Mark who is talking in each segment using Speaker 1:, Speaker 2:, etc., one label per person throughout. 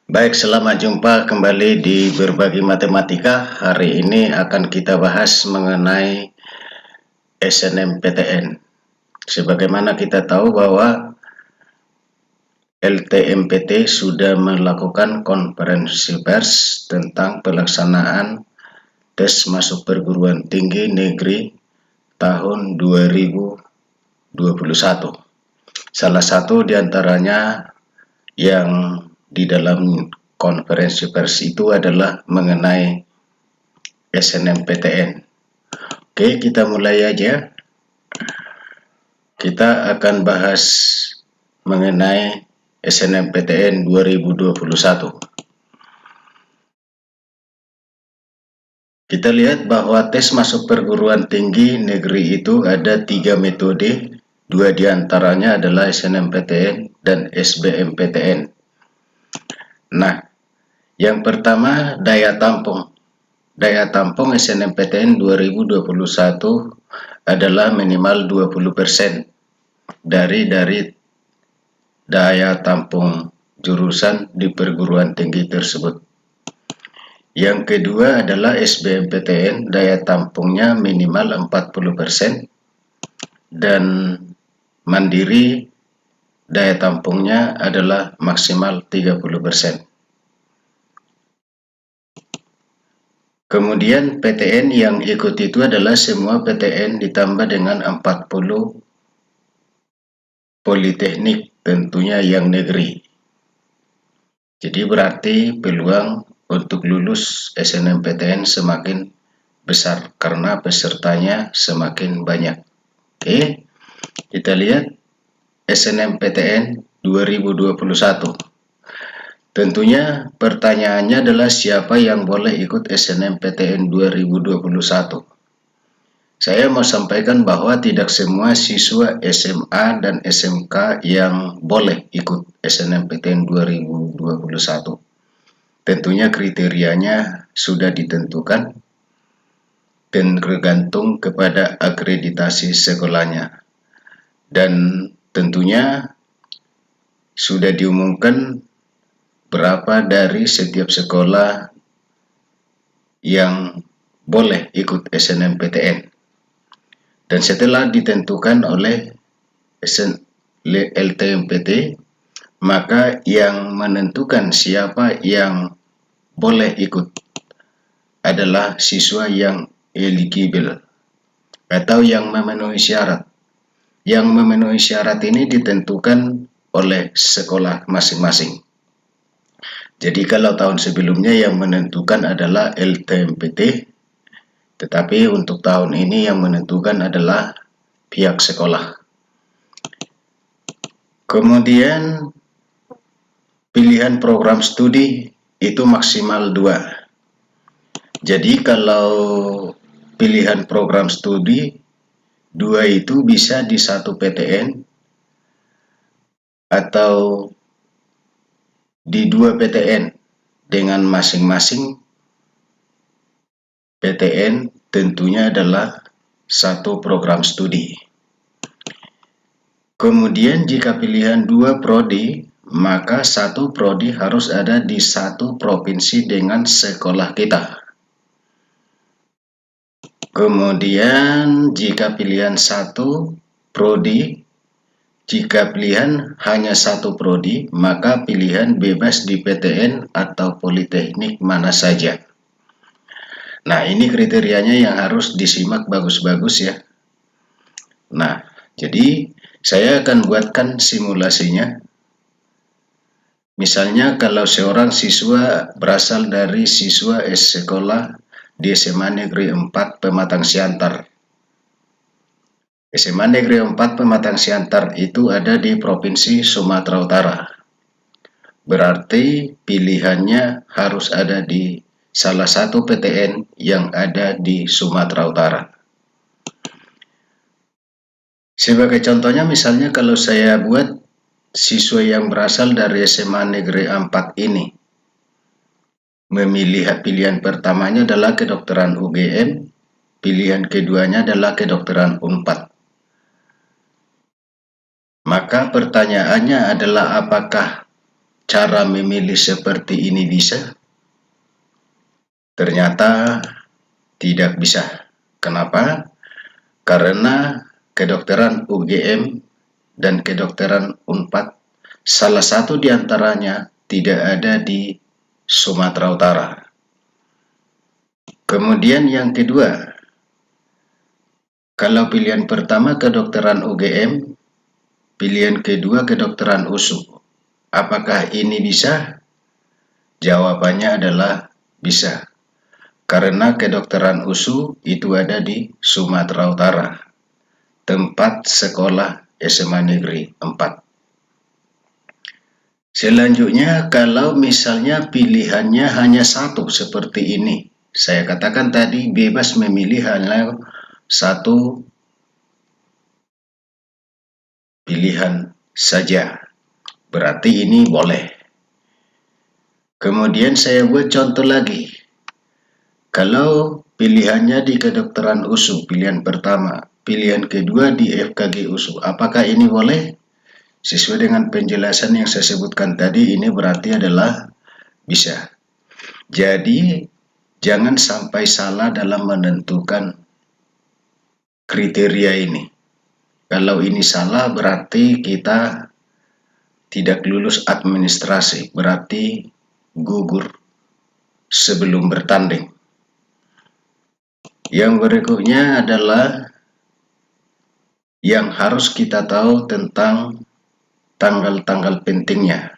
Speaker 1: Baik, selamat jumpa kembali di Berbagi Matematika. Hari ini akan kita bahas mengenai SNMPTN. Sebagaimana kita tahu bahwa LTMPT sudah melakukan konferensi pers tentang pelaksanaan tes masuk perguruan tinggi negeri tahun 2021. Salah satu diantaranya yang di dalam konferensi pers itu adalah mengenai SNMPTN. Oke, kita mulai aja. Kita akan bahas mengenai SNMPTN 2021. Kita lihat bahwa tes masuk perguruan tinggi negeri itu ada 3 metode, 2 diantaranya adalah SNMPTN dan SBMPTN. Nah, yang pertama daya tampung. Daya tampung SNMPTN 2021 adalah minimal 20% dari daya tampung jurusan di perguruan tinggi tersebut. Yang kedua adalah SBMPTN, daya tampungnya minimal 40% dan mandiri daya tampungnya adalah maksimal 30%. Kemudian PTN yang ikut itu adalah semua PTN ditambah dengan 40 politeknik, tentunya yang negeri. Jadi berarti peluang untuk lulus SNMPTN semakin besar karena pesertanya semakin banyak. Oke, kita lihat SNMPTN 2021. Tentunya pertanyaannya adalah siapa yang boleh ikut SNMPTN 2021. Saya mau sampaikan bahwa tidak semua siswa SMA dan SMK yang boleh ikut SNMPTN 2021. Tentunya kriterianya sudah ditentukan dan tergantung kepada akreditasi sekolahnya. Dan tentunya sudah diumumkan berapa dari setiap sekolah yang boleh ikut SNMPTN. Dan setelah ditentukan oleh LTMPT, maka yang menentukan siapa yang boleh ikut adalah siswa yang eligible atau yang memenuhi syarat. Yang memenuhi syarat ini ditentukan oleh sekolah masing-masing. Jadi kalau tahun sebelumnya yang menentukan adalah LTMPT, tetapi untuk tahun ini yang menentukan adalah pihak sekolah. Kemudian pilihan program studi itu maksimal 2. Jadi kalau pilihan program studi 2 itu bisa di satu PTN atau di 2 PTN dengan masing-masing PTN tentunya adalah satu program studi. Kemudian jika pilihan 2 prodi, maka satu prodi harus ada di satu provinsi dengan sekolah kita. Kemudian jika pilihan 1 prodi, jika pilihan hanya 1 prodi, maka pilihan bebas di PTN atau politeknik mana saja. Nah, ini kriterianya yang harus disimak bagus-bagus ya. Nah, jadi saya akan buatkan simulasinya. Misalnya kalau seorang siswa berasal dari siswa sekolah di SMA Negeri 4 Pematang Siantar. SMA Negeri 4 Pematang Siantar itu ada di Provinsi Sumatera Utara. Berarti pilihannya harus ada di salah satu PTN yang ada di Sumatera Utara. Sebagai contohnya misalnya kalau saya buat siswa yang berasal dari SMA Negeri 4 ini memilih pilihan pertamanya adalah kedokteran UGM, pilihan keduanya adalah kedokteran UNPAD. Maka pertanyaannya adalah apakah cara memilih seperti ini bisa? Ternyata tidak bisa. Kenapa? Karena kedokteran UGM dan kedokteran Unpad, salah satu di antaranya tidak ada di Sumatera Utara. Kemudian yang kedua, kalau pilihan pertama kedokteran UGM, pilihan kedua kedokteran USU. Apakah ini bisa? Jawabannya adalah bisa. Karena kedokteran USU itu ada di Sumatera Utara, tempat sekolah SMA Negeri 4. Selanjutnya, kalau misalnya pilihannya hanya satu seperti ini, saya katakan tadi bebas memilih hanya satu pilihan saja. Berarti ini boleh. Kemudian saya buat contoh lagi. Kalau pilihannya di kedokteran USU, pilihan pertama, pilihan kedua di FKG USU, apakah ini boleh? Sesuai dengan penjelasan yang saya sebutkan tadi, ini berarti adalah bisa. Jadi, jangan sampai salah dalam menentukan kriteria ini. Kalau ini salah, berarti kita tidak lulus administrasi, berarti gugur sebelum bertanding. Yang berikutnya adalah yang harus kita tahu tentang tanggal-tanggal pentingnya.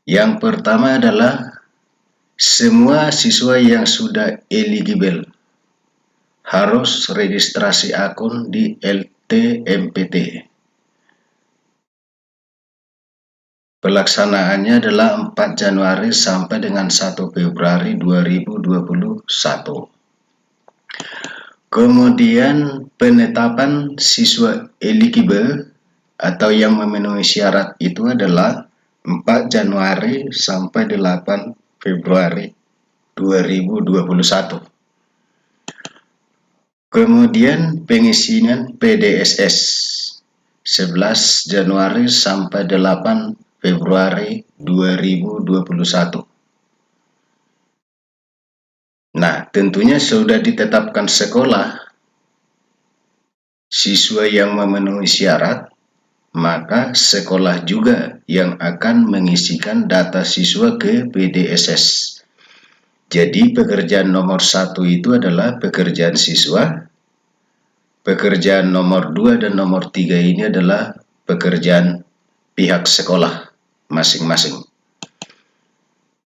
Speaker 1: Yang pertama adalah semua siswa yang sudah eligible harus registrasi akun di LTMPT. Pelaksanaannya adalah 4 Januari sampai dengan 1 Februari 2021. Kemudian penetapan siswa eligible atau yang memenuhi syarat itu adalah 4 Januari sampai 8 Februari 2021. Kemudian pengisian PDSS 11 Januari sampai 8 Februari 2021. Nah, tentunya sudah ditetapkan sekolah siswa yang memenuhi syarat, maka sekolah juga yang akan mengisikan data siswa ke PDSS. Jadi pekerjaan nomor 1 itu adalah pekerjaan siswa, pekerjaan nomor 2 dan nomor 3 ini adalah pekerjaan pihak sekolah masing-masing.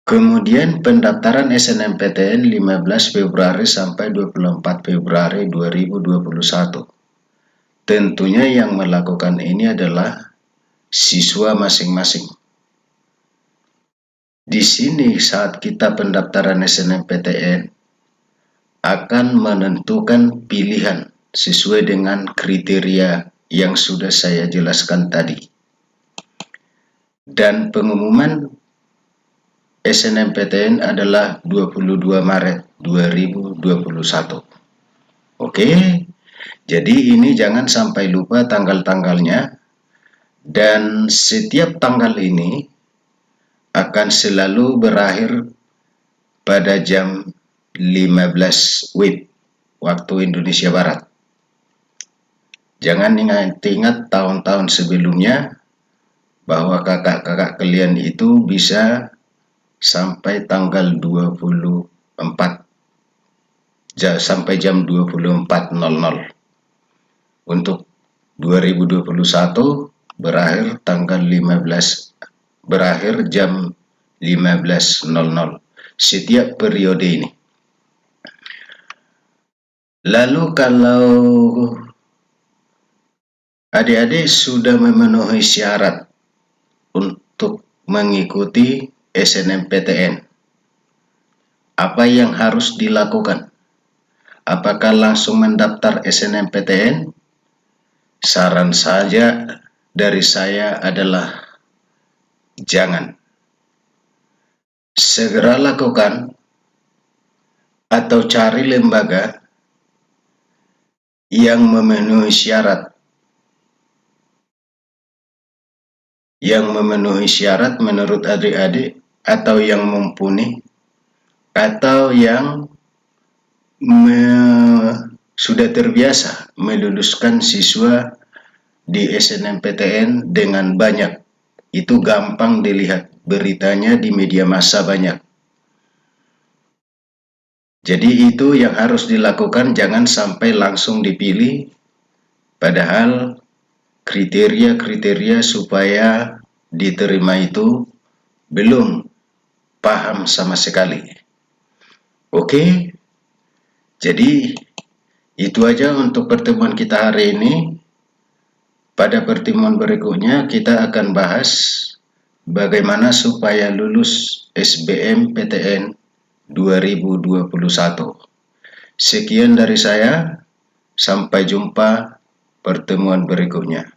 Speaker 1: Kemudian pendaftaran SNMPTN 15 Februari sampai 24 Februari 2021. Tentunya yang melakukan ini adalah siswa masing-masing. Di sini saat kita pendaftaran SNMPTN akan menentukan pilihan sesuai dengan kriteria yang sudah saya jelaskan tadi. Dan pengumuman SNMPTN adalah 22 Maret 2021. Oke, jadi ini jangan sampai lupa tanggal-tanggalnya. Dan setiap tanggal ini akan selalu berakhir pada jam 15 WIB waktu Indonesia Barat. Jangan ingat tahun-tahun sebelumnya bahwa kakak-kakak kalian itu bisa sampai tanggal 24 sampai jam 24.00. Untuk 2021 berakhir tanggal 15, berakhir jam 15.00 setiap periode ini. Lalu kalau adik-adik sudah memenuhi syarat untuk mengikuti SNMPTN, apa yang harus dilakukan? Apakah langsung mendaftar SNMPTN? Saran saja dari saya adalah jangan. Segera lakukan atau cari lembaga yang memenuhi syarat yang memenuhi syarat menurut adik-adik, atau yang mumpuni, atau yang sudah terbiasa meluluskan siswa di SNMPTN dengan banyak. Itu gampang dilihat, beritanya di media massa banyak. Jadi itu yang harus dilakukan, jangan sampai langsung dipilih, padahal kriteria-kriteria supaya diterima itu belum paham sama sekali. Oke, jadi itu aja untuk pertemuan kita hari ini. Pada pertemuan berikutnya kita akan bahas bagaimana supaya lulus SBMPTN 2021. Sekian dari saya, sampai jumpa pertemuan berikutnya.